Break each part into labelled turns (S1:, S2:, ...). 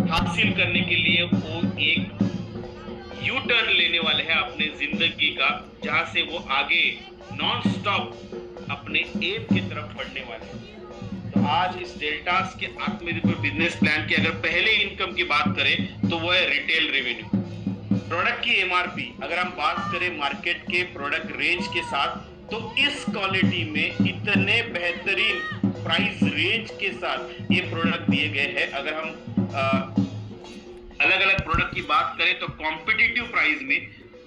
S1: हासिल करने के लिए वो एक यू टर्न लेने वाले हैं अपने जिंदगी का, जहां से वो आगे नॉन स्टॉप अपने एम की तरफ बढ़ने वाले हैं। तो आज इस डेल्टास के आत्मनिर्भर बिजनेस प्लान की अगर पहले इनकम की बात करें तो वो है रिटेल रेवेन्यू। प्रोडक्ट की एमआरपी अगर हम बात करें मार्केट के प्रोडक्ट रेंज के साथ, तो इस क्वालिटी में इतने बेहतरीन प्राइस रेंज के साथ ये प्रोडक्ट दिए गए हैं। अगर हम अलग अलग प्रोडक्ट की बात करें तो कॉम्पिटिटिव प्राइस में,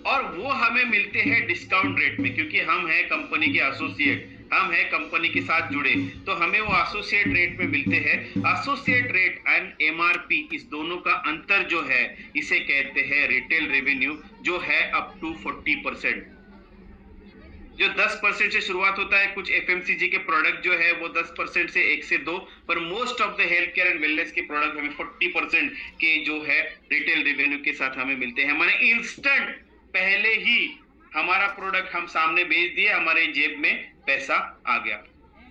S1: और वो हमें मिलते हैं डिस्काउंट रेट में, क्योंकि हम हैं कंपनी के एसोसिएट, हम हैं कंपनी के साथ जुड़े, तो हमें वो एसोसिएट रेट में मिलते हैं। एसोसिएट रेट एंड एमआरपी, इस दोनों का अंतर जो है इसे कहते हैं रिटेल रेवेन्यू, जो है अप टू 40%। जो 10% से शुरुआत होता है, कुछ एफएमसीजी के प्रोडक्ट जो है वो 10% से 1 से 2, पर most of the health care and wellness के प्रोडक्ट हमें 40% के जो है रिटेल रेवेन्यू के साथ हमें मिलते हैं। माने इंस्टेंट पहले ही हमारा प्रोडक्ट हम सामने बेच दिए, हमारे जेब में पैसा आ गया।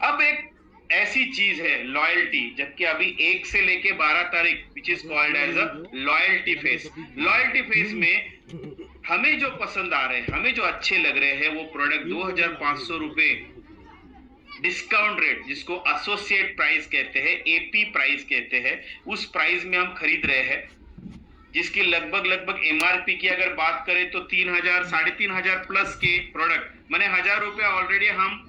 S1: अब एक ऐसी चीज है लॉयल्टी, जबकि अभी 1 से लेके 12 तारीख which is called as a loyalty phase. Loyalty phase में हमें जो पसंद आ रहे हैं, हमें जो अच्छे लग रहे हैं, वो प्रोडक्ट 2500 रुपए डिस्काउंट रेट, जिसको एसोसिएट प्राइस कहते हैं, एपी प्राइस कहते हैं, उस प्राइस में हम खरीद रहे हैं, जिसकी लगभग एमआरपी की अगर बात करें तो 3000 3500 प्लस के प्रोडक्ट, माने 1000 रुपए ऑलरेडी हम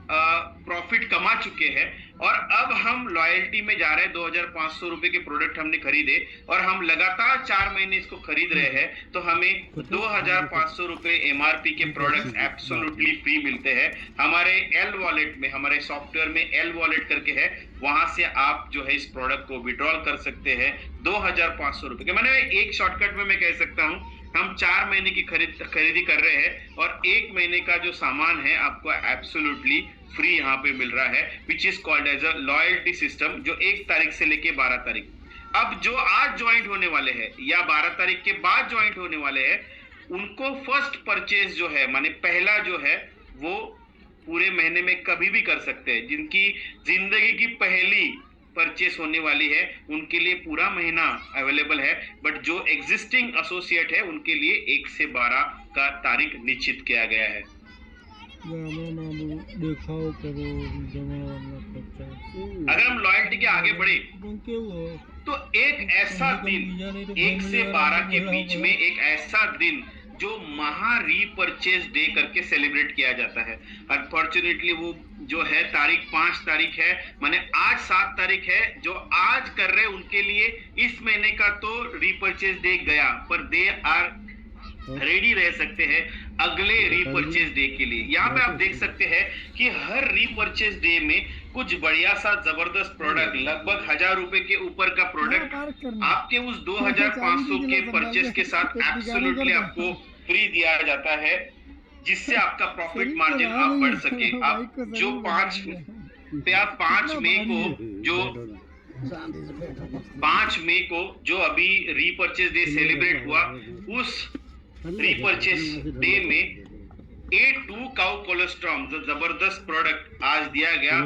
S1: प्रॉफिट कमा चुके हैं, और अब हम लॉयल्टी में जा रहे हैं। 2500 रुपए के प्रोडक्ट हमने खरीदे और हम लगातार 4 महीने इसको खरीद रहे हैं, तो हमें 2500 रुपए एमआरपी के प्रोडक्ट्स एब्सोल्युटली फ्री मिलते हैं। हमारे एल वॉलेट में, हमारे सॉफ्टवेयर में एल वॉलेट करके है, वहां से आप जो है इस प्रोडक्ट को विड्रॉल कर सकते हैं 2500 रुपए के। मैंने एक शॉर्टकट में मैं कह सकता हूं, हम 4 महीने की खरीदी कर रहे हैं और 1 महीने का जो सामान है आपको एब्सोल्युटली फ्री यहाँ पे मिल रहा है, which is called as a loyalty system, जो 1 तारीख से लेके 12 तारीख। अब जो आज ज्वाइंट होने वाले हैं या 12 तारीख के बाद ज्वाइंट होने वाले हैं, उनको फर्स्ट परचेज जो है, माने पहला जो है, वो पूरे महीने में कभी भी कर सकते हैं। जिनकी जिंदगी की पहली परचेस होने वाली है उनके लिए पूरा महीना अवेलेबल है, बट जो एग्जिस्टिंग एसोसिएट है उनके लिए 1 से 12 का तारीख निश्चित किया गया है। अगर हम लॉयल्टी के आगे बढ़े तो एक ऐसा दिन 1 से 12 के बीच में, एक ऐसा दिन जो महा रीपरचेज डे करके सेलिब्रेट किया जाता है। अनफॉर्चुनेटली वो जो है तारीख 5 तारीख है, माने आज 7 तारीख है, जो आज कर रहे उनके लिए इस महीने का तो रीपरचेज डे गया, पर दे आर रेडी रह सकते हैं अगले रीपरचेज डे के लिए। यहाँ पे आप देख सकते हैं कि हर रीपरचेज डे में कुछ बढ़िया सा जबरदस्त प्रोडक्ट, लगभग 1000 रुपए के ऊपर का प्रोडक्ट आपके उस 2500 के परचेज के साथ एब्सोल्युटली आपको फ्री दिया जाता है, जिससे आपका प्रॉफिट मार्जिन आप बढ़ सके। आप जो 5 मई को जो अभी रीपरचेज डे सेलिब्रेट हुआ, उस रीपरचेज डे में A2 काउ कोलेस्ट्रॉल, जो जबरदस्त प्रोडक्ट आज दिया गया,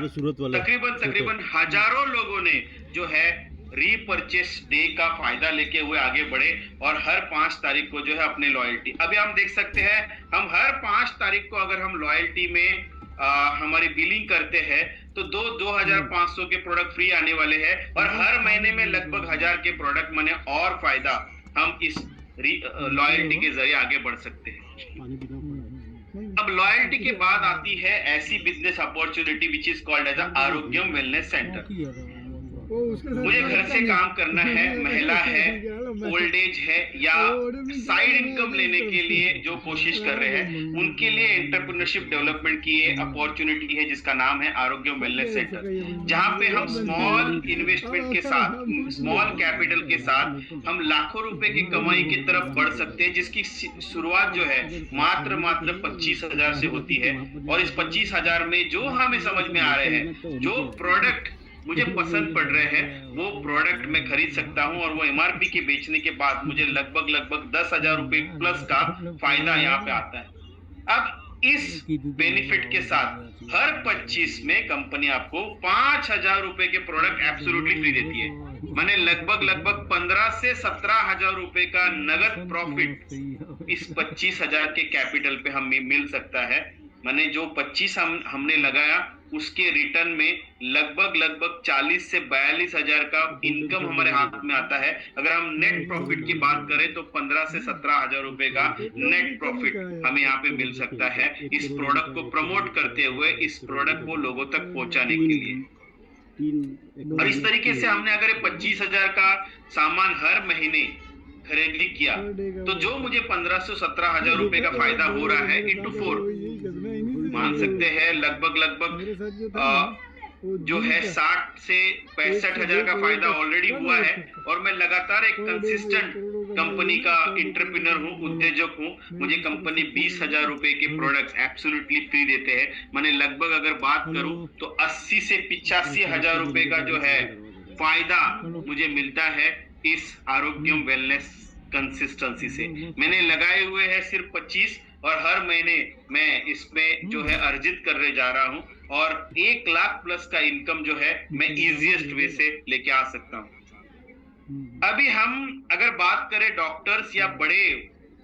S1: तकरीबन हजारों लोगों ने जो है रीपरचेज डे का फायदा लेके हुए आगे बढ़े, और हर 5 तारीख को जो है अपने लॉयल्टी, अभी हम देख सकते हैं, हम हर 5 तारीख को अगर हम लॉयल्टी में हमारी बिलिंग करते हैं तो 2500 के प्रोडक्ट फ्री आने वाले हैं, और हर महीने में लगभग 1000 के प्रोडक्ट माने और फायदा हम इस लॉयल्टी के जरिए आगे बढ़ सकते हैं। अब लॉयल्टी के बाद आती है ऐसी business opportunity which is called as Arogyam wellness centre. मुझे घर से काम करना है, महिला है, ओल्ड एज है, या साइड इनकम लेने के लिए जो कोशिश कर रहे हैं, उनके लिए एंटरप्रेन्योरशिप डेवलपमेंट की ये अपॉर्चुनिटी है, जिसका नाम है आरोग्यम वेलनेस सेंटर, जहां पे हम स्मॉल इन्वेस्टमेंट के साथ, स्मॉल कैपिटल के साथ हम लाखों रुपए की कमाई की तरफ बढ़ सकते हैं, जिसकी शुरुआत जो है मात्र 25,000 से होती है। और इस 25,000 में जो हमें समझ में आ रहे हैं, जो प्रोडक्ट मुझे पसंद पड़ रहे हैं, वो प्रोडक्ट मैं खरीद सकता हूं, और वो एमआरपी के बेचने के बाद मुझे लगभग 10,000 रुपए प्लस का फायदा यहाँ पे आता है। अब इस बेनिफिट के साथ हर 25 में कंपनी आपको 5,000 रुपए के प्रोडक्ट एब्सोल्युटली फ्री देती है। मैंने लगभग 15 से 17 हजार रुपए का नगद प्रॉफिट इस 25 हजार के कैपिटल पे हमें मिल सकता है। मैंने जो 25 हमने लगाया उसके रिटर्न में लगभग 40 से 42 हजार का इनकम हमारे हाथ में आता है। अगर हम नेट प्रॉफिट की बात करें तो 15 से 17 हजार रुपए का नेट प्रॉफिट हमें यहाँ पे मिल सकता है इस प्रोडक्ट को प्रमोट करते हुए, इस प्रोडक्ट को लोगों तक पहुंचाने के लिए। और इस तरीके से हमने अगर 25 हजार का सामान हर महीने खरीदी किया तो जो मुझे 15 से 17 हजार रुपए का फायदा हो रहा है इंटू 4 मान सकते हैं लगभग जो है 60 से 65 हजार का फायदा ऑलरेडी हुआ है। और मैं लगातार एक कंसिस्टेंट कंपनी का एंटरप्रेन्योर हूँ, उद्योजक हूँ। मुझे कंपनी 20 हजार रुपए के प्रोडक्ट्स एब्सोल्युटली फ्री देते हैं। मैंने लगभग अगर बात करूं तो 80 से 85 हजार रुपए का जो है फायदा मुझे मिलता है इस आरोग्यम वेलनेस कंसिस्टेंसी से। मैंने लगाए हुए हैं सिर्फ 25 और हर महीने मैं इसमें जो है अर्जित करने जा रहा हूं और 1 लाख प्लस का इनकम जो है मैं इजीएस्ट वे से लेके आ सकता हूं। अभी हम अगर बात करें डॉक्टर्स या बड़े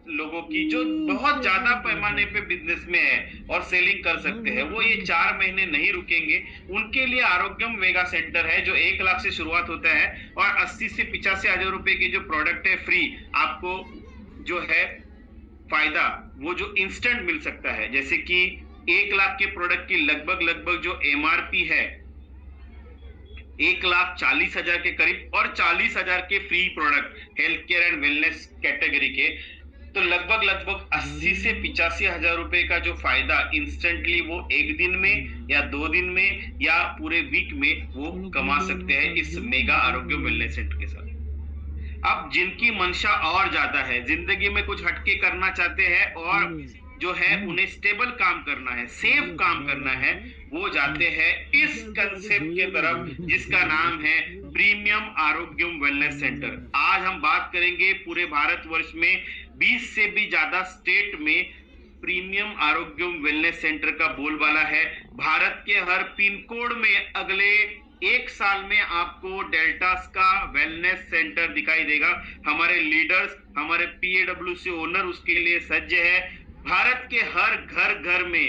S1: लोगों की जो बहुत ज्यादा पैमाने पे बिजनेस में है और सेलिंग कर सकते हैं, वो ये 4 महीने नहीं रुकेंगे। उनके लिए आरोग्यम वेगा सेंटर है जो 1 लाख से शुरुआत होता है और 80 से 85 हजार रुपए के जो प्रोडक्ट है फ्री आपको जो है फायदा वो जो इंस्टेंट मिल सकता है। जैसे कि 1 लाख के प्रोडक्ट की लगभग जो एमआरपी है 1,40,000 के करीब और 40,000 के free product health care and wellness category के, तो लगभग 80 से 85 हजार रुपए का जो फायदा इंस्टेंटली वो 1 दिन में या 2 दिन में या पूरे वीक में वो कमा सकते हैं इस मेगा आरोग्य वेलनेस सेंटर के साथ। अब जिनकी मंशा और ज्यादा है, जिंदगी में कुछ हटके करना चाहते हैं और जो है उन्हें स्टेबल काम करना है, सेफ काम करना है, वो जाते हैं इस कंसेप्ट के तरफ जिसका नाम है प्रीमियम आरोग्यम वेलनेस सेंटर। आज हम बात करेंगे पूरे भारतवर्ष में 20 से भी ज्यादा स्टेट में प्रीमियम आरोग्यम वेलनेस सेंटर का बोलबाला है। भारत के हर पिन कोड में अगले 1 साल में आपको डेल्टास का वेलनेस सेंटर दिखाई देगा। हमारे लीडर्स, हमारे पीएडब्ल्यूसी ओनर उसके लिए सज्ज है। भारत के हर घर में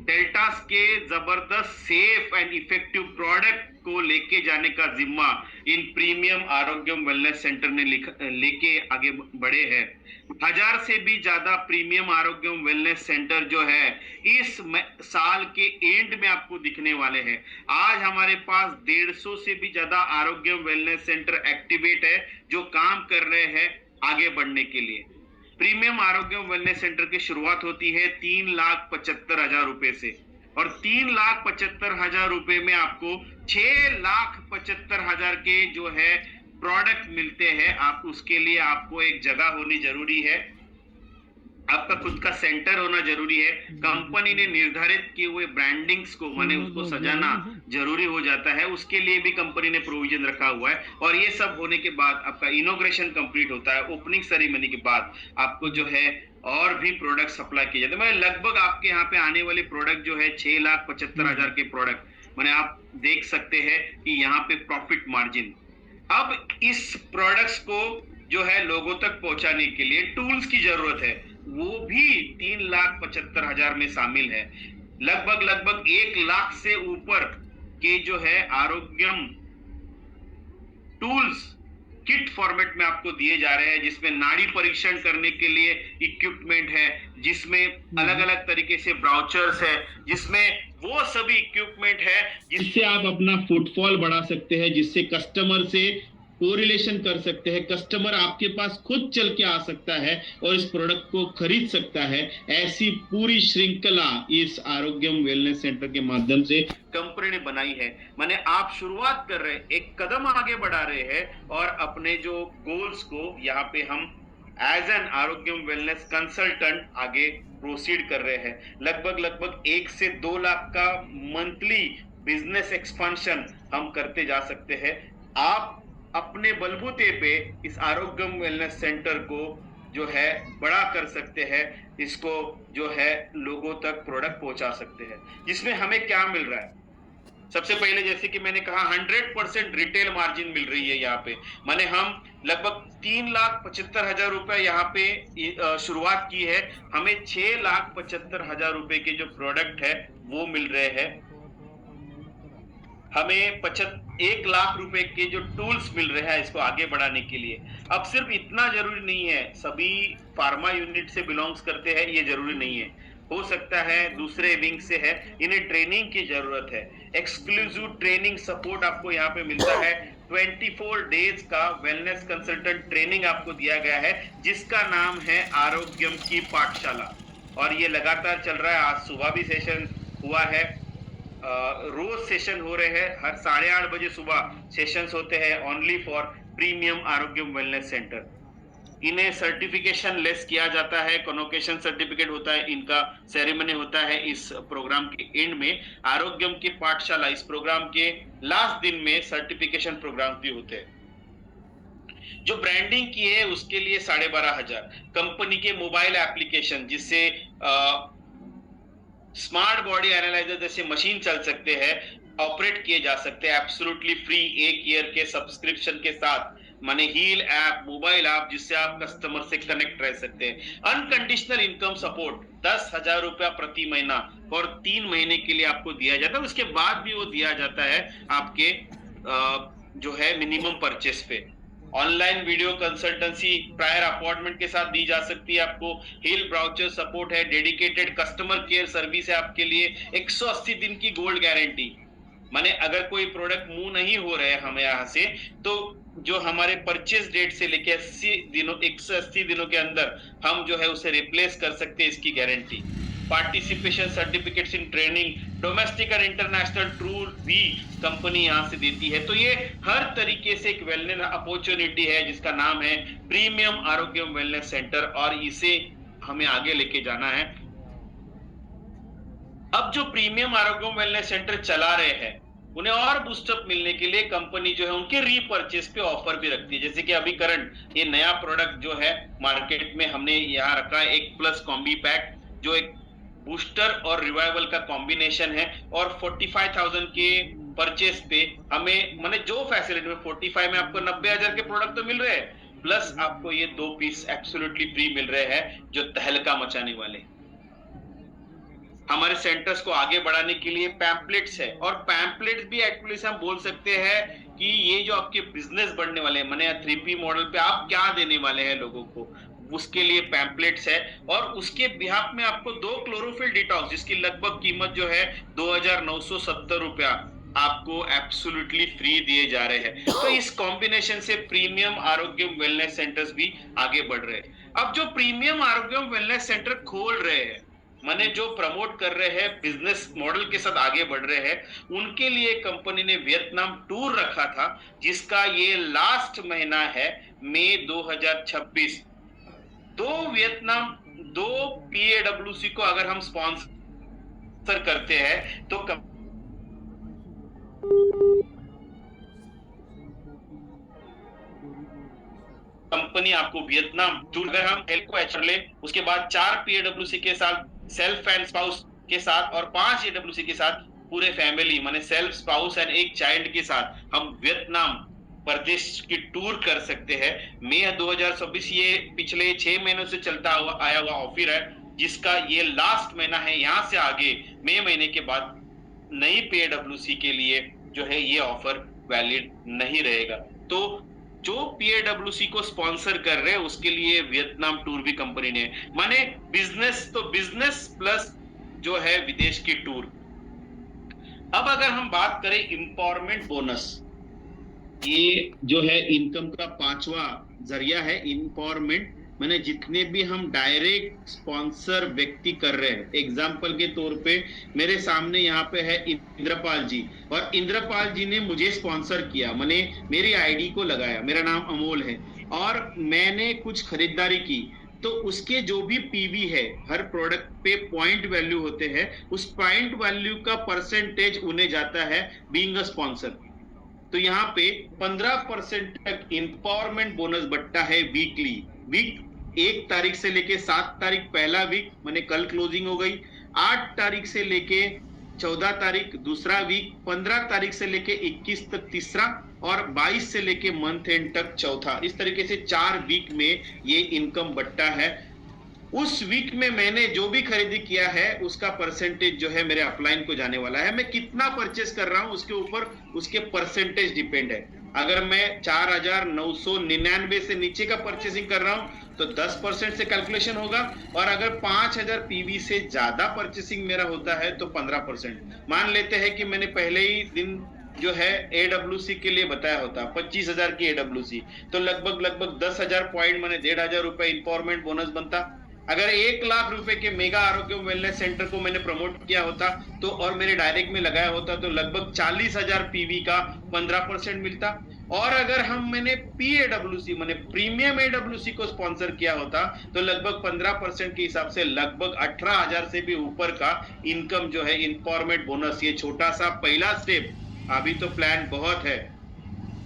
S1: डेल्टास के जबरदस्त सेफ एंड इफेक्टिव प्रोडक्ट को लेके जाने का जिम्मा इन प्रीमियम आरोग्यम वेलनेस सेंटर ने लेके आगे बढ़े हैं। 1000 से भी ज्यादा प्रीमियम आरोग्यम वेलनेस सेंटर जो है इस साल के एंड में आपको दिखने वाले हैं। आज हमारे पास 150 से भी ज्यादा आरोग्यम वेलनेस सेंटर एक्टिवेट है जो काम कर रहे हैं आगे बढ़ने के लिए। प्रीमियम आरोग्यम वेलनेस सेंटर की शुरुआत होती है 3,75,000 रुपए से और 3,75,000 रुपए में आपको 6,75,000 के जो है प्रोडक्ट मिलते हैं। आप उसके लिए आपको एक जगह होनी जरूरी है, आपका खुद का सेंटर होना जरूरी है। कंपनी ने निर्धारित किए हुए ब्रांडिंग्स को माने उसको सजाना जरूरी हो जाता है, उसके लिए भी कंपनी ने प्रोविजन रखा हुआ है। और ये सब होने के बाद आपका इनॉग्रेशन कंप्लीट होता है, ओपनिंग सेरेमनी के बाद आपको जो है और भी प्रोडक्ट सप्लाई किए जाते हैं। मैंने लगभग आपके यहाँ पे आने वाले प्रोडक्ट जो है 6,75,000 के प्रोडक्ट मैंने आप देख सकते हैं कि यहाँ पे प्रॉफिट मार्जिन। अब इस प्रोडक्ट्स को जो है लोगों तक पहुंचाने के लिए टूल्स की जरूरत है, वो भी 3,75,000 में शामिल है। लगभग 1 लाख से ऊपर के जो है आरोग्यम टूल्स किट फॉर्मेट में आपको दिए जा रहे हैं, जिसमें नाड़ी परीक्षण करने के लिए इक्विपमेंट है, जिसमें अलग अलग तरीके से ब्राउचर्स है, जिसमें वो सभी इक्विपमेंट है जिससे आप अपना फुटफॉल बढ़ा सकते हैं, जिससे कस्टमर से कोरिलेशन कर सकते हैं, कस्टमर आपके पास खुद चल के आ सकता है और इस प्रोडक्ट को खरीद सकता है। ऐसी पूरी श्रृंखला इस आरोग्यम वेलनेस सेंटर के माध्यम से कंपनी ने बनाई है। माने आप शुरुआत कर रहे हैं, एक कदम आगे बढ़ा रहे हैं और अपने जो गोल्स को यहाँ पे हम as an Arogyam wellness consultant आगे प्रोसीड कर रहे हैं। लगभग 1 से 2 लाख का मंथली बिजनेस एक्सपेंशन हम करते जा सकते हैं। आप अपने बलबूते पे इस आरोग्यम वेलनेस सेंटर को जो है बड़ा कर सकते हैं, इसको जो है लोगों तक प्रोडक्ट पहुंचा सकते हैं। जिसमें हमें क्या मिल रहा है, सबसे पहले जैसे कि मैंने कहा 100% रिटेल मार्जिन मिल रही है यहाँ पे। माने हम लगभग 3,75,000 रुपए यहाँ पे शुरुआत की है। हमें 6,75,000 रुपए के जो प्रोडक्ट है वो मिल रहे हैं। हमें 1 लाख रुपए के जो टूल्स मिल रहे हैं इसको आगे बढ़ाने के लिए। अब सिर्फ इतना जरूरी नहीं है सभी फार्मा यूनिट से बिलोंग्स करते हैं, ये जरूरी नहीं है। हो सकता है दूसरे विंग से है, इन्हें ट्रेनिंग की जरूरत है। एक्सक्लूसिव ट्रेनिंग सपोर्ट आपको यहाँ पे मिलता है। 24 डेज का वेलनेस कंसल्टेंट ट्रेनिंग आपको दिया गया है, जिसका नाम है आरोग्यम की पाठशाला, और ये लगातार चल रहा है। आज सुबह भी सेशन हुआ है, रोज सेशन हो रहे हैं। हर 8:30 बजे सुबह सेशंस होते हैं only for premium Arogyam wellness centre. इन्हें सर्टिफिकेशन लेस किया जाता है, कॉन्वोकेशन सर्टिफिकेट होता है, इनका सेरेमनी होता है इस प्रोग्राम के एंड में। आरोग्यम की पाठशाला इस प्रोग्राम के लास्ट दिन में सर्टिफिकेशन प्रोग्राम भी होते हैं। जो ब्रांडिंग की है उसके लिए 12,500। कंपनी के मोबाइल एप्लीकेशन जिससे स्मार्ट बॉडी एनालाइजर जैसे मशीन चल सकते हैं, ऑपरेट किए जा सकते हैं एब्सोल्युटली फ्री 1 ईयर के सब्सक्रिप्शन के साथ। माने हील ऐप, मोबाइल ऐप, जिससे आप कस्टमर से कनेक्ट रह सकते हैं। अनकंडीशनल इनकम सपोर्ट 10,000 रुपया प्रति महीना और 3 महीने के लिए आपको दिया जाता है। उसके बाद भी वो दिया जाता है आपके जो है मिनिमम परचेस पे। Online video consultancy prior appointment के साथ दी जा सकती है आपको। हील ब्राउचर सपोर्ट है, डेडिकेटेड कस्टमर केयर सर्विस है आपके लिए। 180 दिन की गोल्ड गारंटी, माने अगर कोई प्रोडक्ट मूव नहीं हो रहे हैं हमें यहाँ से, तो जो हमारे परचेज डेट से लेके 180 दिनों के अंदर हम जो है उसे रिप्लेस कर सकते हैं, इसकी guarantee. Participation certificates in training, domestic और इंटरनेशनल टूर भी कंपनी यहाँ से देती है। तो ये हर तरीके से एक वेलनेस अपॉर्चुनिटी है जिसका नाम है प्रीमियम आरोग्यम वेलनेस सेंटर, और इसे हमें आगे लेके जाना है। अब जो प्रीमियम आरोग्यम वेलनेस सेंटर चला रहे हैं उन्हें और बूस्टअप मिलने के लिए कंपनी जो है उनके रीपर्चेस पे ऑफर भी रखती है। जैसे कि अभी करंट ये नया प्रोडक्ट जो है मार्केट में हमने यहाँ रखा है, 1+ कॉम्बी पैक, जो एक बूस्टर और रिवाइवल का कॉम्बिनेशन है। और 45,000 के परचेस पे हमें माने जो फैसिलिटी में 45 में आपको 90,000 के प्रोडक्ट तो मिल रहे हैं, प्लस आपको ये 2 पीस एब्सोल्युटली फ्री मिल रहे हैं जो तहलका मचाने वाले। हमारे सेंटर्स को आगे बढ़ाने के लिए पैम्पलेट्स है, और पैम्पलेट्स भी एक्चुअली से हम बोल सकते हैं कि ये जो आपके बिजनेस बढ़ने वाले हैं, माने 3P मॉडल पे आप क्या देने वाले हैं लोगों को, उसके लिए पैम्पलेट्स है। और उसके बिहाफ में आपको 2 क्लोरोफिल डिटॉक्स जिसकी लगभग कीमत जो है 2,970 रुपया आपको एब्सोल्युटली फ्री दिए जा रहे हैं। तो इस कॉम्बिनेशन से प्रीमियम आरोग्यम वेलनेस सेंटर्स भी आगे बढ़ रहे हैं। अब जो प्रीमियम आरोग्यम वेलनेस सेंटर खोल रहे हैं, माने जो प्रमोट कर रहे हैं, बिजनेस मॉडल के साथ आगे बढ़ रहे हैं, उनके लिए कंपनी ने वियतनाम टूर रखा था, जिसका ये लास्ट महीना है मई 2026। 2 PAWC को अगर हम स्पॉन्सर करते हैं तो कंपनी आपको वियतनाम टूर, अगर हम हेल्थ को एचआर ले, उसके बाद 4 PAWC के साथ सेल्फ एंड स्पाउस के साथ, और 5 AWC के साथ पूरे फैमिली माने सेल्फ, स्पाउस एंड एक चाइल्ड के साथ हम वियतनाम प्रदेश की टूर कर सकते हैं। मई 2026 ये पिछले 6 महीनों से चलता हुआ आया हुआ ऑफर है, जिसका ये लास्ट महीना है। यहाँ से आगे मई महीने के बाद नई PAWC के लिए जो है ये ऑफर वैलिड नहीं रहेगा। तो जो PAWC को स्पॉन्सर कर रहे हैं उसके लिए वियतनाम टूर भी कंपनी ने, माने बिजनेस तो बिजनेस प्लस जो है विदेश की टूर। अब अगर हम बात करें एम्पावरमेंट बोनस, ये जो है इनकम का 5वां जरिया है। एम्पावरमेंट मैंने जितने भी हम डायरेक्ट स्पॉन्सर व्यक्ति कर रहे हैं, एग्जाम्पल के तौर पे मेरे सामने यहाँ पे है इंद्रपाल जी, और इंद्रपाल जी ने मुझे स्पॉन्सर किया, मैंने मेरी आईडी को लगाया, मेरा नाम अमोल है, और मैंने कुछ खरीदारी की, तो उसके जो भी पीवी है, हर प्रोडक्ट पे पॉइंट वैल्यू होते हैं, उस पॉइंट वैल्यू का परसेंटेज उन्हें जाता है बीइंग अ स्पॉन्सर। तो यहाँ पे 15% तक एम्पावरमेंट बोनस बढ़ता है वीकली। वीक 1 तारीख से लेके 7 तारीख पहला वीक, मैंने कल क्लोजिंग हो गई, 8 तारीख से लेके 14 तारीख दूसरा वीक, 15 तारीख से लेके 21 तक तीसरा और 22 से लेके मंथ एंड तक चौथा। इस तरीके से 4 वीक में ये इनकम बट्टा है। उस वीक में मैंने जो भी खरीदी किया है उसका परसेंटेज जो है मेरे अपलाइन को जाने वाला है। मैं कितना परचेस कर रहा हूं उसके ऊपर उसके परसेंटेज डिपेंड है। अगर मैं 4,999 से नीचे का परचेसिंग कर रहा हूं तो 10% से कैलकुलेशन होगा, और अगर 5,000 पीवी से ज्यादा परचेसिंग मेरा होता है तो 15%। मान लेते हैं कि मैंने पहले ही दिन जो है एडब्ल्यूसी के लिए बताया होता 25,000 की एडब्ल्यूसी, तो लगभग 10,000 पॉइंट मैंने 1,500 रुपए इंपॉर्मेंट बोनस बनता। अगर 1,00,000 रुपए के मेगा आरोग्य वेलनेस सेंटर को मैंने प्रमोट किया होता तो और मेरे डायरेक्ट में लगाया होता तो लगभग 40,000 पीवी का 15% मिलता। और अगर मैंने पीएडब्ल्यूसी मैंने प्रीमियम एडब्ल्यूसी को स्पॉन्सर किया होता तो लगभग 15% के हिसाब से लगभग 18,000 से भी ऊपर का इनकम जो है इंपॉर्मेंट बोनस, ये छोटा सा पहला स्टेप, अभी तो प्लान बहुत है,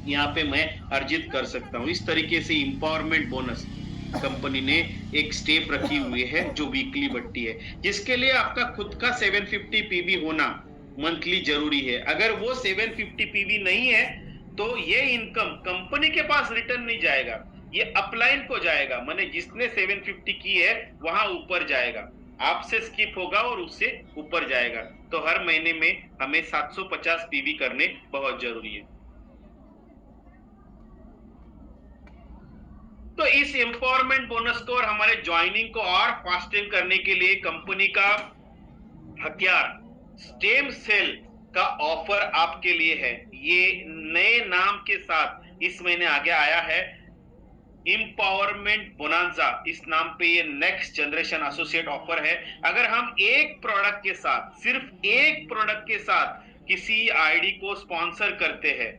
S1: यहाँ पे मैं अर्जित कर सकता हूँ। इस तरीके से इंपॉवरमेंट बोनस कंपनी ने एक स्टेप रखी हुई है जो वीकली बट्टी है, जिसके लिए आपका खुद का 750 पीवी होना मंथली जरूरी है। अगर वो 750 पीवी नहीं है तो ये इनकम कंपनी के पास रिटर्न नहीं जाएगा, ये अपलाइन को जाएगा, माने जिसने 750 की है वहां ऊपर जाएगा, आपसे स्किप होगा और उससे ऊपर जाएगा। तो हर महीने में हमें 750 पीवी करने बहुत जरूरी है। तो इस एम्पावरमेंट बोनस को और हमारे ज्वाइनिंग को और फास्टिंग करने के लिए कंपनी का हथियार स्टेम सेल का ऑफर आपके लिए है। ये नए नाम के साथ इस महीने आगे आया है, एम्पावरमेंट बोनांजा, इस नाम पे ये नेक्स्ट जनरेशन एसोसिएट ऑफर है। अगर हम एक प्रोडक्ट के साथ, सिर्फ एक प्रोडक्ट के साथ किसी आईडी को स्पॉन्सर करते हैं,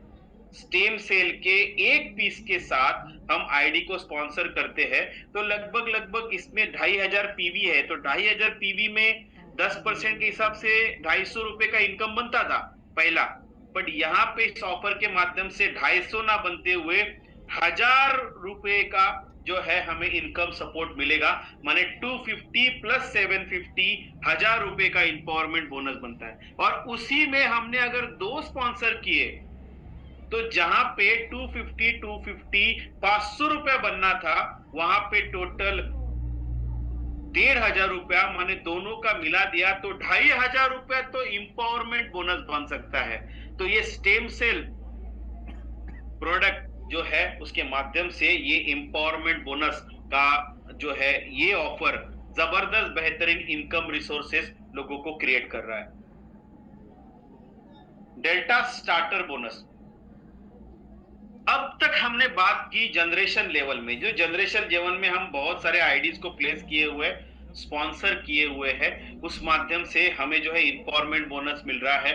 S1: स्टेम सेल के एक पीस के साथ हम आईडी को स्पॉन्सर करते हैं, तो लगभग इसमें 2,500 पीवी है, तो 2,500 पीवी में 10% के हिसाब से 250 रुपए का इनकम बनता था पहला। बट यहाँ पे इस ऑफर के माध्यम से 250 ना बनते हुए 1,000 रुपए का जो है हमें इनकम सपोर्ट मिलेगा, माने 250 प्लस 750 1,000 रुपए का इंपॉवरमेंट बोनस बनता है। और उसी में हमने अगर 2 स्पॉन्सर किए तो जहां पे 250 500 रुपया बनना था, वहां पे टोटल 1,500 रुपया, माने दोनों का मिला दिया तो 2,500 रुपया तो इंपॉवरमेंट बोनस बन सकता है। तो ये स्टेम सेल प्रोडक्ट जो है उसके माध्यम से ये इंपॉवरमेंट बोनस का जो है ये ऑफर जबरदस्त बेहतरीन इनकम रिसोर्सेस लोगों को क्रिएट कर रहा है। डेल्टा स्टार्टर बोनस, अब तक हमने बात की जनरेशन लेवल में, जो जनरेशन लेवल में हम बहुत सारे आईडीज को प्लेस किए हुए, स्पॉन्सर किए हुए हैं, उस माध्यम से हमें जो है इंपॉवरमेंट बोनस मिल रहा है।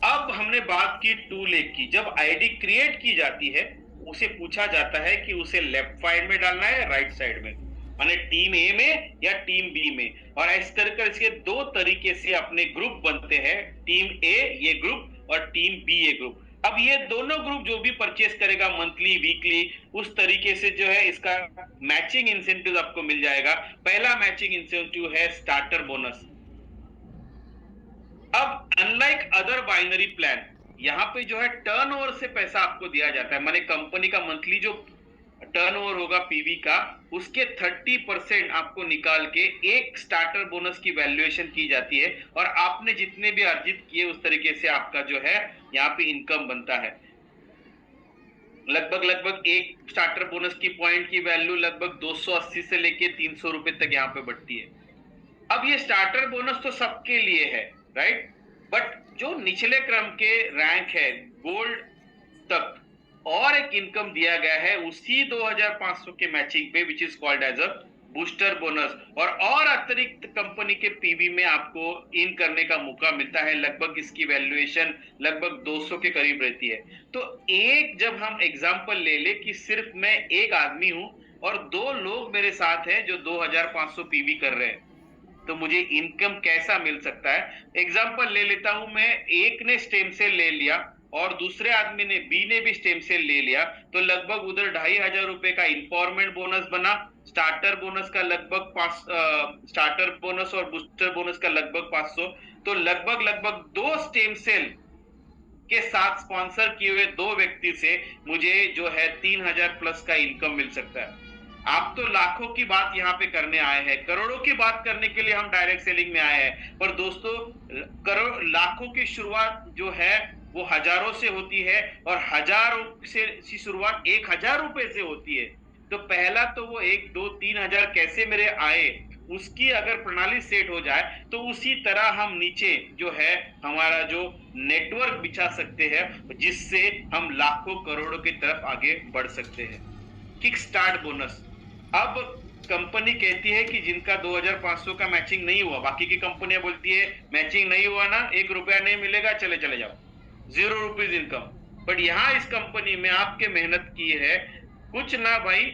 S1: अब हमने बात की 2 लेग की। जब आईडी क्रिएट की जाती है उसे पूछा जाता है कि उसे लेफ्ट साइड में डालना है राइट साइड में, माने टीम ए में या टीम बी में। और इस तरह से 2 तरीके से अपने ग्रुप बनते हैं, टीम ए ये ग्रुप और टीम बी ये ग्रुप। अब ये दोनों ग्रुप जो भी परचेस करेगा मंथली वीकली, उस तरीके से जो है इसका मैचिंग इंसेंटिव आपको मिल जाएगा। पहला मैचिंग इंसेंटिव है स्टार्टर बोनस। अब अनलाइक अदर बाइनरी प्लान, यहाँ पे जो है टर्नओवर से पैसा आपको दिया जाता है, माने कंपनी का मंथली जो टर्नओवर होगा पीवी का, उसके 30% आपको निकाल के एक स्टार्टर बोनस की वैल्यूएशन की जाती है, और आपने जितने भी अर्जित किए उस तरीके से आपका जो है यहाँ पे इनकम बनता है। लगभग एक स्टार्टर बोनस की पॉइंट की वैल्यू लगभग 280 से लेके 300 रुपए तक यहाँ पे बढ़ती है। अब ये स्टार्टर बोनस तो सबके लिए है, राइट, बट जो निचले क्रम के रैंक है गोल्ड तक और एक इनकम दिया गया है उसी 2,500 के मैचिंग पे, which is called as a booster bonus. और अतिरिक्त कंपनी के पीवी में आपको इन करने का मौका मिलता है। लगभग इसकी वैल्यूएशन लगभग 200 के करीब रहती है। तो एक जब हम एग्जांपल ले ले कि सिर्फ मैं एक आदमी हूं और 2 लोग मेरे साथ हैं जो 2,500 पीवी कर रहे हैं, तो मुझे इनकम कैसा मिल सकता है। एग्जांपल ले लेता हूं मैं, एक ने स्टेम सेल ले लिया और दूसरे आदमी ने बी ने भी स्टेम सेल ले लिया, तो लगभग उधर 2,500 रुपए का इंपॉवरमेंट बोनस बना। स्टार्टर बोनस का लगभग स्टार्टर बोनस और बूस्टर बोनस का लगभग 500, तो लगभग लगभग 2 स्टेम सेल के साथ स्पॉन्सर किए हुए 2 व्यक्ति से मुझे जो है 3000 प्लस का इनकम मिल सकता है। आप तो लाखों की बात यहाँ पे करने आए हैं, करोड़ों की बात करने के लिए हम डायरेक्ट सेलिंग में आए हैं, पर दोस्तों करोड़ लाखों की शुरुआत जो है वो हजारों से होती है और हजारों से शुरुआत 1000 रुपए से होती है। तो पहला तो वो 1 2 3000 कैसे मेरे आए, उसकी अगर प्रणाली सेट हो जाए तो उसी तरह हम नीचे जो है हमारा जो नेटवर्क बिछा सकते हैं, जिससे हम लाखों करोड़ों की तरफ आगे बढ़ सकते हैं। Kick start bonus. अब कंपनी कहती है कि जिनका 2500 का मैचिंग नहीं हुआ, बाकी की कंपनियां बोलती है मैचिंग नहीं हुआ ना, 1 रुपया नहीं मिलेगा, चले चले जाओ, 0 रुपीज इनकम। बट यहाँ इस कंपनी में आपके मेहनत की है कुछ ना भाई,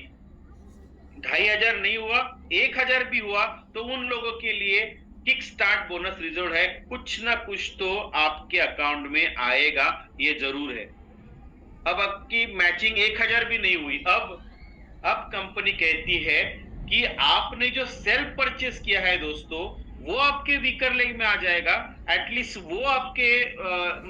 S1: 2500 नहीं हुआ, 1000 भी हुआ तो उन लोगों के लिए किक स्टार्ट बोनस रिजर्व है, कुछ ना कुछ तो आपके अकाउंट में आएगा, ये जरूर है। अब आपकी मैचिंग 1000 भी नहीं हुई, अब कंपनी कहती है कि आपने जो सेल्फ परचेस किया है दोस्तों, वो आपके वीकर लेग में आ जाएगा, एटलीस्ट वो आपके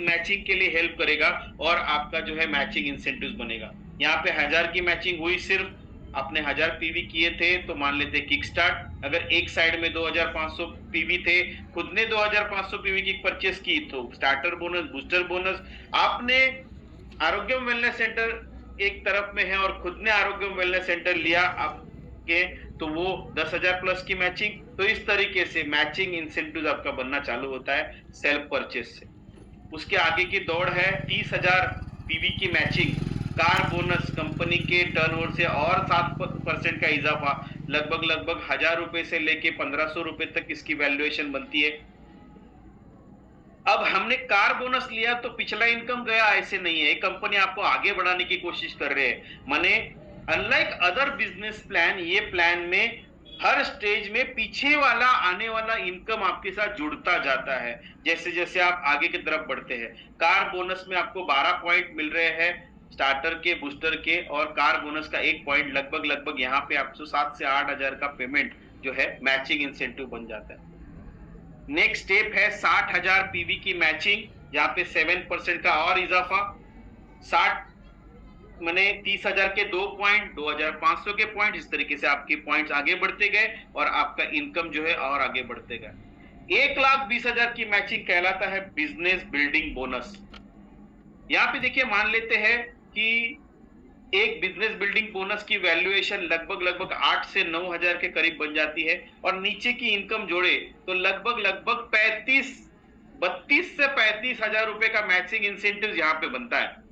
S1: मैचिंग के लिए हेल्प करेगा और आपका जो है मैचिंग इंसेंटिव बनेगा। यहाँ पे 1000 की मैचिंग हुई, सिर्फ आपने 1000 पीवी किए थे तो मान लेते किक स्टार्ट। अगर एक साइड में 2500 पीवी थे, खुद ने 2500 पीवी की परचेस की तो स्टार्टर बोनस, बूस्टर बोनस। आपने आरोग्यम वेलनेस सेंटर एक तरफ में है और खुद ने आरोग्यम वेलनेस सेंटर लिया आपके, तो वो 10,000 प्लस की मैचिंग। तो इस तरीके से मैचिंग इंसेंटिव आपका बनना चालू होता है सेल्फ परचेस से। उसके आगे की दौड़ है 30,000 पीवी की मैचिंग, कार बोनस, कंपनी के टर्नओवर से और 7% का इजाफा, लगभग लगभग 1000 रुपए से लेके 1500 रुपए तक इसकी वैल्यूएशन बनती है। अब हमने कार बोनस लिया तो पिछला इनकम गया, ऐसे नहीं है। कंपनी आपको आगे बढ़ाने की कोशिश कर रहे हैं। माने अनलाइक अदर बिजनेस प्लान, ये प्लान में हर स्टेज में पीछे वाला आने वाला इनकम आपके साथ जुड़ता जाता है जैसे जैसे आप आगे की तरफ बढ़ते हैं। कार बोनस में आपको 12 पॉइंट मिल रहे हैं, स्टार्टर के, बूस्टर के, और कार बोनस का 1 पॉइंट, लगभग लगभग यहाँ पे आपको 7 से 8,000 का पेमेंट जो है मैचिंग इंसेंटिव बन जाता है। नेक्स्ट स्टेप है 60,000 पीवी की मैचिंग, जहां पे 7% का और इजाफा, 60 माने 30,000 के 2 पॉइंट, 2,500 के पॉइंट, इस तरीके से आपके पॉइंट्स आगे बढ़ते गए और आपका इनकम जो है और आगे बढ़ते गए। 1,20,000 की मैचिंग कहलाता है बिजनेस बिल्डिंग बोनस। यहाँ पे देखिए, मान लेते हैं कि एक बिजनेस बिल्डिंग बोनस की वैल्यूएशन लगभग लगभग 8 से 9,000 के करीब बन जाती है और नीचे की इनकम जोड़े तो लगभग लगभग 32 से 35,000 रुपए का मैचिंग इंसेंटिव यहाँ पे बनता है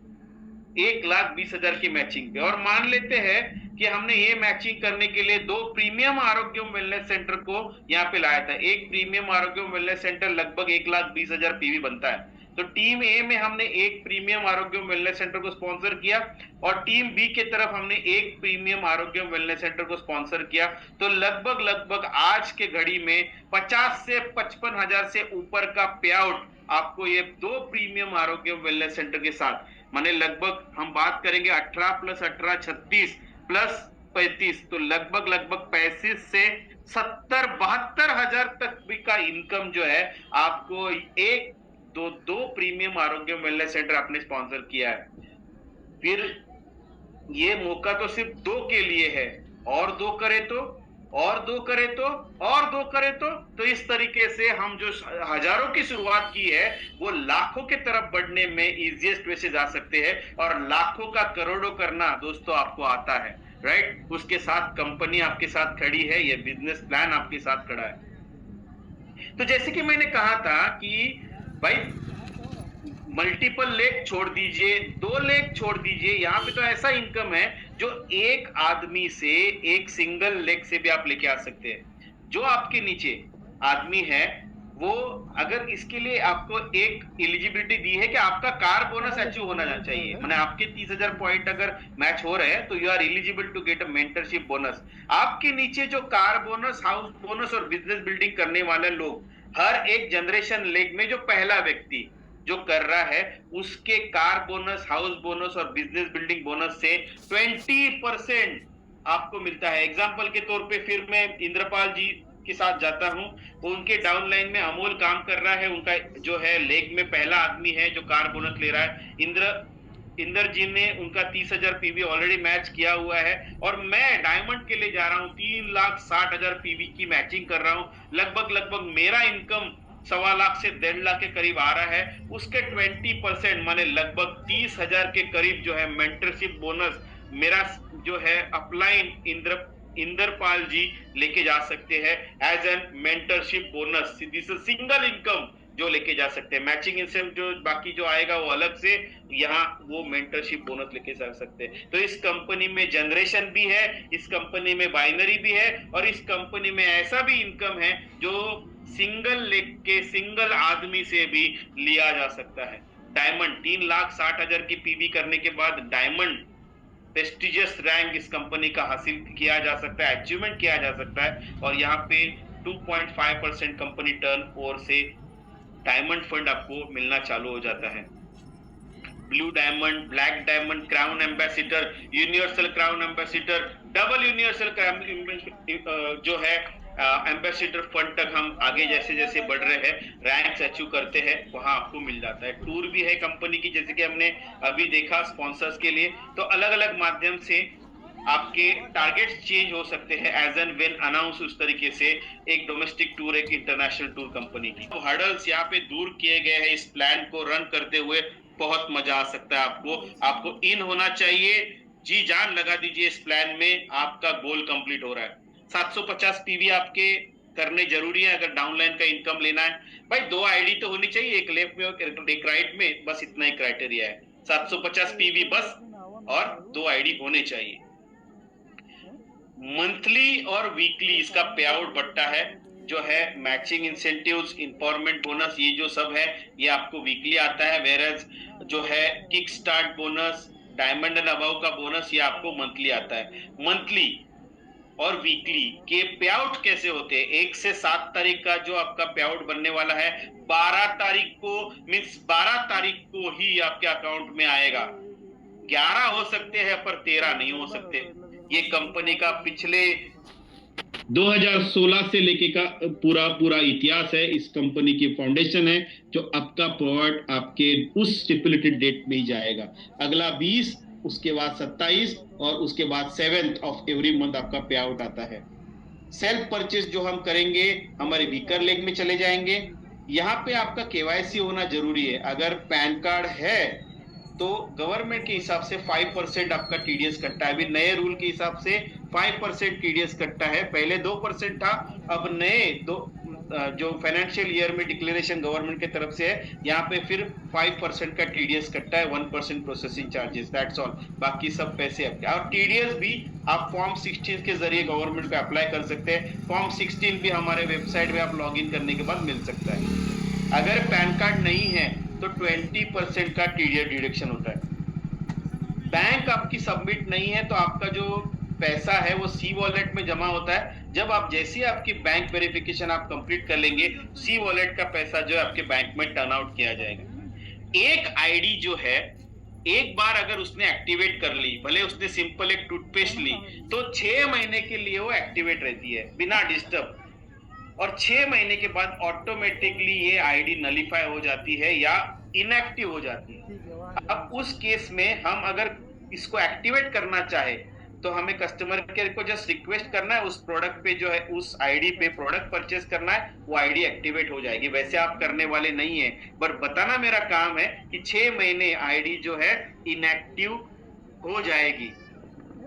S1: 1,20,000 की मैचिंग पे। और मान लेते हैं कि हमने ये मैचिंग करने के लिए 2 प्रीमियम आरोग्यम वेलनेस सेंटर को यहाँ पे लाया था। एक प्रीमियम आरोग्यम वेलनेस सेंटर लगभग 1,20,000 पीवी बनता है। तो टीम ए में हमने एक प्रीमियम आरोग्यम वेलनेस सेंटर को स्पॉन्सर किया और टीम बी के तरफ हमने एक प्रीमियम आरोग्यम वेलनेस सेंटर को स्पॉन्सर किया। तो लगभग लगभग आज के घड़ी में 50 से 55,000 से ऊपर का पे आउट आपको ये 2 प्रीमियम आरोग्यम वेलनेस सेंटर के साथ, माने लगभग हम बात करेंगे 18 प्लस 18 36 प्लस 35, तो लगभग लगभग 35 से 70-72,000 तक भी का इनकम जो है आपको एक दो प्रीमियम आरोग्य वेलनेस सेंटर आपने स्पॉन्सर किया है। फिर ये मौका तो सिर्फ 2 के लिए है, और 2 करे तो, और 2 करे तो, और 2 करे तो इस तरीके से हम जो हजारों की शुरुआत की है वो लाखों के तरफ बढ़ने में इजीएस्ट वे से जा सकते हैं। और लाखों का करोड़ों करना दोस्तों आपको आता है, राइट। उसके साथ कंपनी आपके साथ खड़ी है, ये बिजनेस प्लान आपके साथ खड़ा है। तो जैसे कि मैंने कहा था कि भाई मल्टीपल लेग छोड़ दीजिए, 2 लेग छोड़ दीजिए, यहाँ पे तो ऐसा इनकम है जो एक आदमी से, एक सिंगल लेग से भी आप लेके आ सकते हैं। जो आपके नीचे आदमी है वो, अगर इसके लिए आपको एक एलिजिबिलिटी दी है कि आपका कार बोनस अचीव होना चाहिए, माने आपके 30,000 पॉइंट अगर मैच हो रहे हैं तो you are eligible to get a mentorship bonus. आपके नीचे जो कार बोनस, हाउस बोनस और बिजनेस बिल्डिंग करने वाले लोग, हर एक जनरेशन लेग में जो पहला व्यक्ति जो कर रहा है उसके कार बोनस, हाउस बोनस और बिजनेस बिल्डिंग बोनस से 20% आपको मिलता है। एग्जांपल के तौर पे फिर मैं इंद्रपाल जी के साथ जाता हूं, उनके डाउनलाइन में अमोल काम कर रहा है, उनका जो है लेग में पहला आदमी है जो कार बोनस ले रहा है। इंदर जी ने उनका 30,000 पीवी ऑलरेडी मैच किया हुआ है, और मैं डायमंड के लिए जा रहा हूं 3,60,000 पीवी की मैचिंग कर रहा हूं। लगभग मेरा इनकम 1.25 से 1.5 लाख के करीब आ रहा है। उसके 20% माने लगभग 30,000 के करीब जो है मेंटरशिप बोनस मेरा जो है अपलाइन इंद्रपाल जी लेके जा सकते हैं as an mentorship bonus. This single income जो लेके जा सकते हैं। मैचिंग इंसेंटिव जो बाकी जो आएगा वो अलग से, यहाँ वो मेंटरशिप बोनस लेके जा सकते हैं। तो इस कंपनी में जनरेशन भी है, इस कंपनी में बाइनरी भी है, और इस कंपनी में ऐसा भी इनकम है जो सिंगल लेग के सिंगल आदमी से भी लिया जा सकता है। डायमंड 3,60,000 की पीवी करने के बाद डायमंड प्रेस्टिजियस रैंक इस कंपनी का हासिल किया जा सकता है, अचीवमेंट किया जा सकता है। और यहाँ पे 2.5% कंपनी टर्न ओवर से डायमंड फंड आपको मिलना चालू हो जाता है। Blue diamond, black diamond, crown ambassador, universal crown ambassador, double universal crown जो है एम्बेसिडर फंड तक हम आगे जैसे जैसे बढ़ रहे हैं, रैंक्स अचीव करते हैं, वहां आपको मिल जाता है। टूर भी है कंपनी की, जैसे कि हमने अभी देखा स्पॉन्सर्स के लिए। तो अलग अलग माध्यम से आपके टारगेट्स चेंज हो सकते हैं एज एंड व्हेन अनाउंस, उस तरीके से एक डोमेस्टिक टूर, एक इंटरनेशनल टूर कंपनी की। तो हर्डल्स यहाँ पे दूर किए गए हैं इस प्लान को रन करते हुए। बहुत मजा आ सकता है आपको इन होना चाहिए, जी जान लगा दीजिए इस प्लान में, आपका गोल कंप्लीट हो रहा है। 750 पीवी आपके करने जरूरी है अगर डाउनलाइन का इनकम लेना है। भाई 2 आईडी तो होनी चाहिए, एक लेफ्ट में और एक राइट में, बस इतना ही क्राइटेरिया है। 750 पीवी बस, और 2 आईडी होने चाहिए। मंथली और वीकली इसका पे आउट बढ़ता है, जो है मैचिंग इंसेंटिव्स, इंपॉवरमेंट बोनस, ये जो सब है ये आपको वीकली आता है। वेरएज जो है kick start bonus, diamond and above का बोनस, ये आपको मंथली आता है। मंथली और वीकली के पे आउट कैसे होते हैं? 1 से 7 तारीख का जो आपका पे आउट बनने वाला है, 12 तारीख को मीन्स 12 तारीख को ही आपके अकाउंट में आएगा। 11 हो सकते हैं पर 13 नहीं हो सकते। ये कंपनी का पिछले 2016 से लेके का पूरा इतिहास है, इस कंपनी की फाउंडेशन है, जो आपका प्रोवाइड आपके उस स्टिपुलेटेड डेट में ही जाएगा। अगला 20, उसके बाद 27, और उसके बाद 7th ऑफ एवरी मंथ आपका पे आउट आता है। सेल्फ परचेज जो हम करेंगे, हमारे वीकर लेग में चले जाएंगे। यहाँ पे आपका केवाईसी होना जरूरी है। अगर पैन कार्ड है तो गवर्नमेंट के हिसाब से 5% आपका टीडीएस कटता है। अभी नए रूल के हिसाब से 5% टीडीएस कटता है, पहले 2% था, अब नए जो फाइनेंशियल ईयर में डिक्लेरेशन गवर्नमेंट की तरफ से है, यहाँ पे फिर 5% का टीडीएस कटता है, 1% प्रोसेसिंग चार्जेस, दैट्स ऑल। बाकी सब पैसे आपके। और टीडीएस भी आप फॉर्म 16 के जरिए गवर्नमेंट को अप्लाई कर सकते हैं। फॉर्म 16 भी हमारे वेबसाइट में आप लॉग इन करने के बाद मिल सकता है। अगर पैन कार्ड नहीं है तो 20% का टीडीएस डिडक्शन होता है। बैंक आपकी सबमिट नहीं है तो आपका जो पैसा है वो सी वॉलेट में जमा होता है। जब आप जैसे आपकी बैंक वेरिफिकेशन आप कंप्लीट कर लेंगे, सी वॉलेट का पैसा जो है आपके बैंक में टर्न आउट किया जाएगा। एक आईडी जो है, एक बार अगर उसने एक्टिवेट कर ली, भले उसने सिंपल एक टूथपेस्ट ली, तो 6 महीने के लिए वो एक्टिवेट रहती है बिना डिस्टर्ब, और 6 महीने के बाद ऑटोमेटिकली ये आईडी नलीफाई हो जाती है या इनएक्टिव हो जाती है। अब उस केस में हम अगर इसको एक्टिवेट करना चाहे तो हमें कस्टमर केयर को जस्ट रिक्वेस्ट करना है, उस प्रोडक्ट पे जो है उस आईडी पे प्रोडक्ट परचेस करना है, वो आईडी एक्टिवेट हो जाएगी। वैसे आप करने वाले नहीं है, पर बताना मेरा काम है कि 6 महीने आईडी जो है इनएक्टिव हो जाएगी।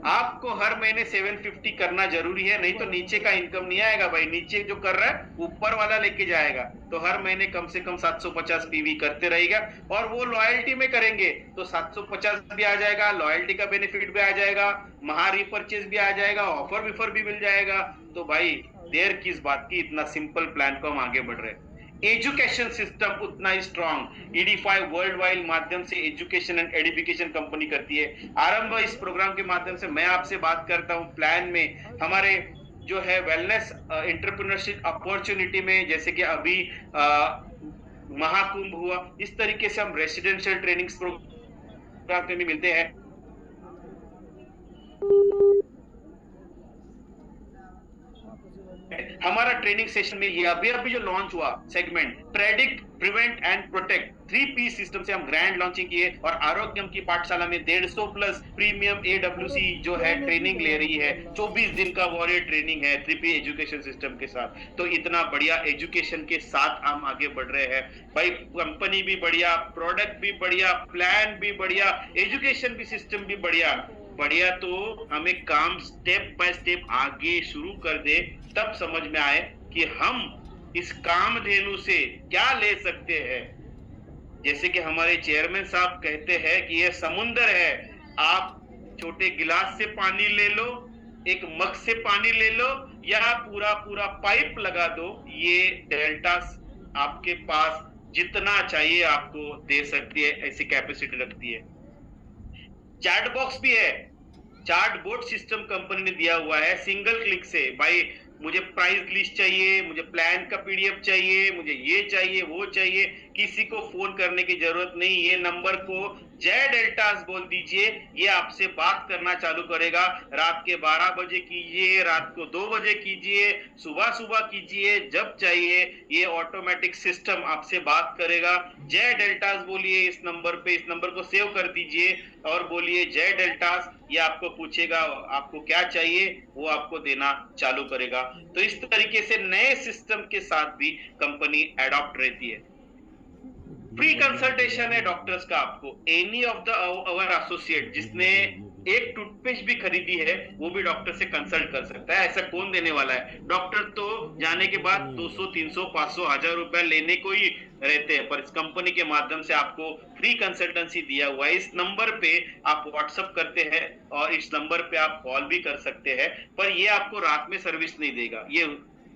S1: आपको हर महीने 750 करना जरूरी है, नहीं तो नीचे का इनकम नहीं आएगा भाई। नीचे जो कर रहा है ऊपर वाला लेके जाएगा। तो हर महीने कम से कम 750 पीवी करते रहेगा, और वो लॉयल्टी में करेंगे तो 750 भी आ जाएगा, लॉयल्टी का बेनिफिट भी आ जाएगा, महा रिपर्चेज भी आ जाएगा, ऑफर विफर भी मिल जाएगा। तो भाई देर किस बात की, इतना सिंपल प्लान को हम आगे बढ़ रहे हैं। एजुकेशन सिस्टम उतना ही स्ट्रॉन्ग, ईडी5 वर्ल्ड वाइड माध्यम से एजुकेशन एंड एडिफिकेशन कंपनी करती है। आरंभ इस प्रोग्राम के माध्यम से मैं आपसे बात करता हूं प्लान में हमारे जो है वेलनेस एंटरप्रेन्योरशिप अपॉर्चुनिटी में, जैसे कि अभी महाकुंभ हुआ, इस तरीके से हम रेसिडेंशियल ट्रेनिंग प्रोग्राम में भी मिलते हैं। हमारा ट्रेनिंग सेशन में ये अभी जो लॉन्च हुआ segment predict prevent and protect 3P system से हम ग्रैंड लॉन्चिंग किए और आरोग्यम की पाठशाला में 150 प्लस प्रीमियम AWC जो है ट्रेनिंग ले रही है। 24 दिन का वॉरियर ट्रेनिंग है 3P एजुकेशन सिस्टम के साथ। तो इतना बढ़िया एजुकेशन के साथ हम आगे बढ़ रहे हैं भाई। कंपनी भी बढ़िया, प्रोडक्ट भी बढ़िया, प्लान भी बढ़िया, एजुकेशन भी सिस्टम भी बढ़िया। तो हमें काम स्टेप बाय स्टेप आगे शुरू कर दे, तब समझ में आए कि हम इस कामधेनु से क्या ले सकते हैं। जैसे कि हमारे चेयरमैन साहब कहते हैं कि यह समुंदर है, आप छोटे गिलास से पानी ले लो, एक मग से पानी ले लो, या पूरा पाइप लगा दो। ये डेल्टा आपके पास जितना चाहिए आपको दे सकती है, ऐसी कैपेसिटी रखती है। चैट बॉक्स भी है, चैट बोर्ड सिस्टम कंपनी ने दिया हुआ है। सिंगल क्लिक से भाई मुझे प्राइस लिस्ट चाहिए, मुझे प्लान का PDF चाहिए, मुझे ये चाहिए वो चाहिए, किसी को फोन करने की जरूरत नहीं। ये नंबर को जय डेल्टास बोल दीजिए, ये आपसे बात करना चालू करेगा। रात के 12 बजे कीजिए, रात को 2 बजे कीजिए, सुबह कीजिए, जब चाहिए ये ऑटोमेटिक सिस्टम आपसे बात करेगा। जय डेल्टास बोलिए इस नंबर पे, इस नंबर को सेव कर दीजिए और बोलिए जय डेल्टास। ये आपको पूछेगा आपको क्या चाहिए, वो आपको देना चालू करेगा। तो इस तरीके से नए सिस्टम के साथ भी कंपनी एडॉप्ट रहती है। फ्री कंसल्टेशन है डॉक्टर्स का आपको। Any of the our associate जिसने एक टूथपेस्ट भी खरीदी है वो भी डॉक्टर से कंसल्ट कर सकता है। ऐसा कौन देने वाला है? डॉक्टर तो जाने के बाद 200, 300, 500, 1000 रुपए लेने को ही रहते हैं, पर इस कंपनी के माध्यम से आपको फ्री कंसल्टेंसी दिया हुआ है। इस नंबर पे आप व्हाट्सएप करते हैं और इस नंबर पे आप कॉल भी कर सकते हैं, पर ये आपको रात में सर्विस नहीं देगा। ये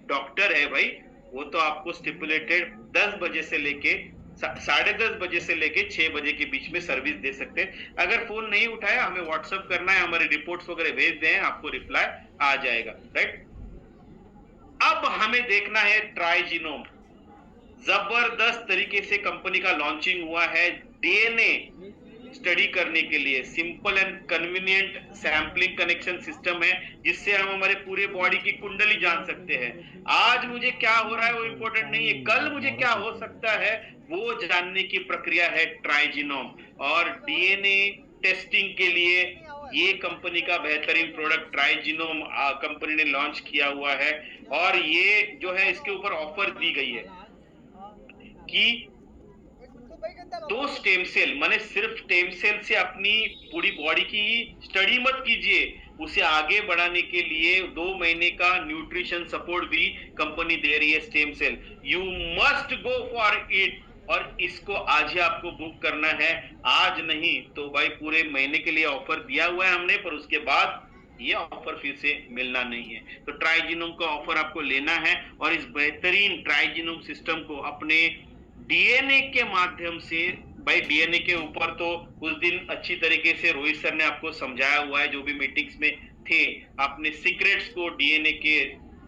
S1: डॉक्टर है भाई, वो तो आपको स्टिपुलेटेड 10 बजे से लेके 10:30 बजे से लेके 6 बजे के बीच में सर्विस दे सकते हैं। अगर फोन नहीं उठाया, हमें व्हाट्सएप करना है, हमारी रिपोर्ट्स वगैरह भेज दें, आपको रिप्लाई आ जाएगा। राइट, अब हमें देखना है ट्राइजीनोम। जबरदस्त तरीके से कंपनी का लॉन्चिंग हुआ है। DNA स्टडी करने के लिए simple and convenient sampling connection system है, जिससे हम हमारे पूरे बॉडी की कुंडली जान सकते हैं। आज मुझे क्या हो रहा है वो इंपॉर्टेंट नहीं है, कल मुझे क्या हो सकता है वो जानने की प्रक्रिया है ट्राइजीनोम। और DNA टेस्टिंग के लिए ये कंपनी का बेहतरीन प्रोडक्ट ट्राइजीनोम कंपनी ने लॉन्च किया हुआ है। और ये जो है इसके ऊपर ऑफर दी गई है कि 2 स्टेम सेल, माने सिर्फ स्टेम सेल से अपनी पूरी बॉडी की स्टडी मत कीजिए, उसे आगे बढ़ाने के लिए 2 महीने का न्यूट्रिशन सपोर्ट भी कंपनी दे रही है। Stem cell you must go for it, और इसको आज ही आपको बुक करना है, आज नहीं तो भाई पूरे महीने के लिए ऑफर दिया हुआ है हमने, पर उसके बाद ये ऑफर फिर से मिलना नहीं है। तो ट्राइजीनोम का ऑफर आपको लेना है और इस बेहतरीन ट्राइजीनोम सिस्टम को अपने DNA के माध्यम से, भाई DNA के ऊपर तो उस दिन अच्छी तरीके से रोहित सर ने आपको समझाया हुआ है, जो भी मीटिंग्स में थे। अपने सीक्रेट्स को DNA के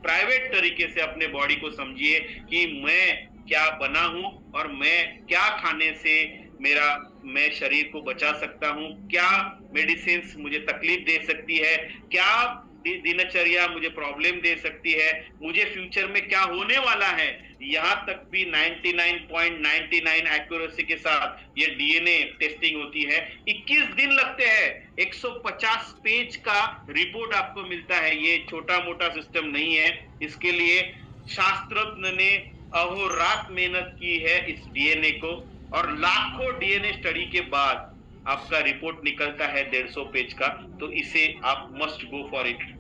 S1: प्राइवेट तरीके से अपने बॉडी को समझिए कि मैं क्या बना हूं और मैं क्या खाने से मैं शरीर को बचा सकता हूं, क्या मेडिसिन मुझे तकलीफ दे सकती है, क्या दिनचर्या मुझे प्रॉब्लम दे सकती है, मुझे फ्यूचर में क्या होने वाला है। यहां तक भी 99.99 एक्यूरेसी के साथ ये DNA टेस्टिंग होती है। 21 दिन लगते हैं, 150 पेज का रिपोर्ट आपको मिलता है। ये छोटा मोटा सिस्टम नहीं है, इसके लिए शास्त्रज्ञ ने अहोरात मेहनत की है इस DNA को, और लाखों DNA स्टडी के बाद आपका रिपोर्ट निकलता है 150 पेज का। तो इसे आप मस्ट गो फॉर इट।